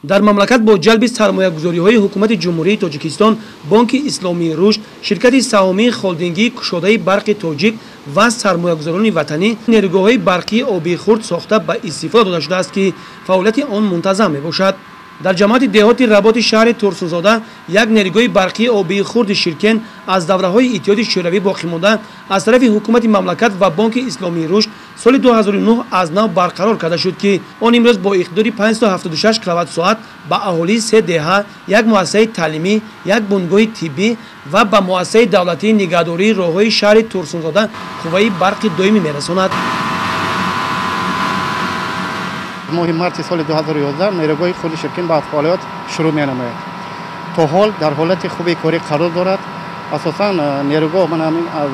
дар мамлакат бо ҷалби сармоягузориҳои ҳукумати ҷумҳурии Тоҷикистон, Бонки Исломии Рушд, ширкати саҳомии холдингии кушодаи барқи тоҷик ва сармоягузорони ватанӣ нерӯгоҳҳои барқии оби хурд сохта ба истифода дода шудааст, ки фаъолияти он мунтазам мебошад. дар ҷамоати деҳоти Работи шаҳри Турсунзода як нерӯгоҳи барқии обии хурди Ширкен аз давраҳои иттиҳоди шӯравӣ боқимонда аз тарафи ҳукумати мамлакат ва Бонки Исломии Рушд соли 2009 аз нав барқарор карда шуд, ки он имрӯз бо иқтидори 576 киловатт-соат ба аҳолии 3 деҳа, як муассисаи таълимӣ, як бунгоҳи тиббӣ ва ба муассисаи давлатии нигаҳдории роҳҳои шаҳри Турсунзода қувваи барқи доимӣ мерасонад. ماه مارس سال 2011 نیروگاه خود شرکن با فعالیت شروع می‌نماید. تا حال در حالت خوبی کاری قرار دارد. اساساً نیروگاه من همین از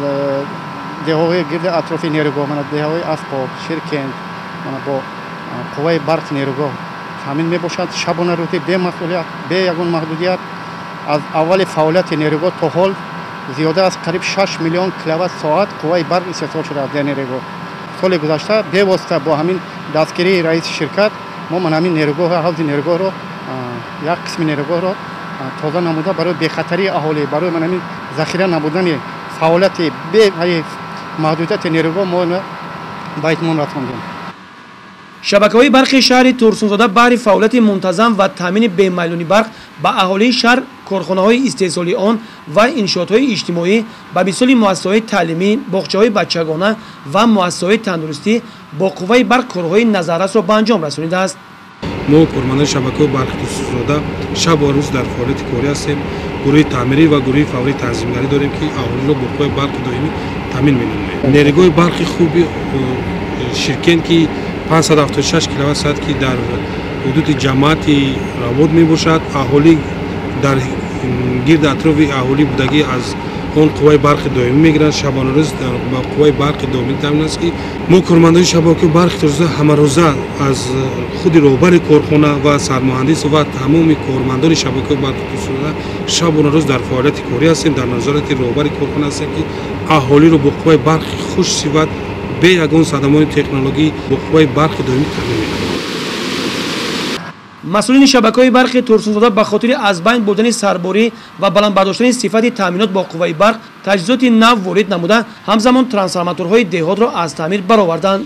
دههای گرد اطراف نیروگاه من دههای اسقاب شرکن من با قوای برق نیروگاه تامین میباشد. شبانه روزی به مسئولیت به یگان محدودیت از اول فعالیت نیروگاه تا حال زیاده از قریب 6 میلیون کیلووات ساعت قوای برق استفاده شده از نیروگاه. سال گذشته به واسطه با همین دستگیری رئیس شرکت ما من همین نیروگاه حوض نیروگاه رو یک قسم نیروگاه رو تازه نموده برای بخطری اهالی برای من همین ذخیره نبودن فعالیت به محدودیت نیروگاه ما با اطمینان رساندیم. шабакаҳои барқи шаҳри Турсунзода баҳри фаъолияти мунтазам ва таъмини бемайлуни барқ ба аҳолии шаҳр, корхонаҳои истеҳсоли он ва иншоотҳои иҷтимоӣ ба мисоли муассисаҳои таълимӣ, боғчаҳои бачагона ва муассисаҳои тандурустӣ бо қувваи барқ корҳои назаррасро ба анҷом расонидааст. мо кормандаи шабакаҳои барқи Турсунзода шабу рӯз дар фаъолияти корӣ ҳастем. гурӯҳи таъмирӣ ва гурӯҳи фаврии танзимгарӣ дорем, ки аҳолиро бо қувваи барқи доимӣ таъмин менамоем. нерӯгоҳи барқи хуби Ширкен, ки 576 киловатт-соат ки дар ҳудуди ҷамоати Работ мебошад, аҳолӣ дар гирди атрофи аҳолӣ будагӣ аз он қувваи барқи доимӣ мегиранд. шабонарӯз ба қувваи барқи доимӣ таъмин аст, ки мо кормандаи шабакаи барқи Турсунзода ҳамарӯза аз худи роҳбари корхона ва сармуҳандис ва тамоми кормандони шабакаи барқи Турсунзода шабонарӯз дар фаъолияти корӣ ҳастем, дар назорати роҳбари корхона ҳастем, ки аҳолиро бо қувваи барқи хушсифат به یگان صدمات تکنولوژی با قوای برق دائمی تامین می‌کنند. مسئولین شبکه‌های برق تورسونزاده به خاطر از بین بردن سرباری و بلند برداشتن صفت تامینات با قوای برق تجهیزات نو وارد نموده، همزمان ترانسفورماتورهای دهات را از تعمیر برآوردند.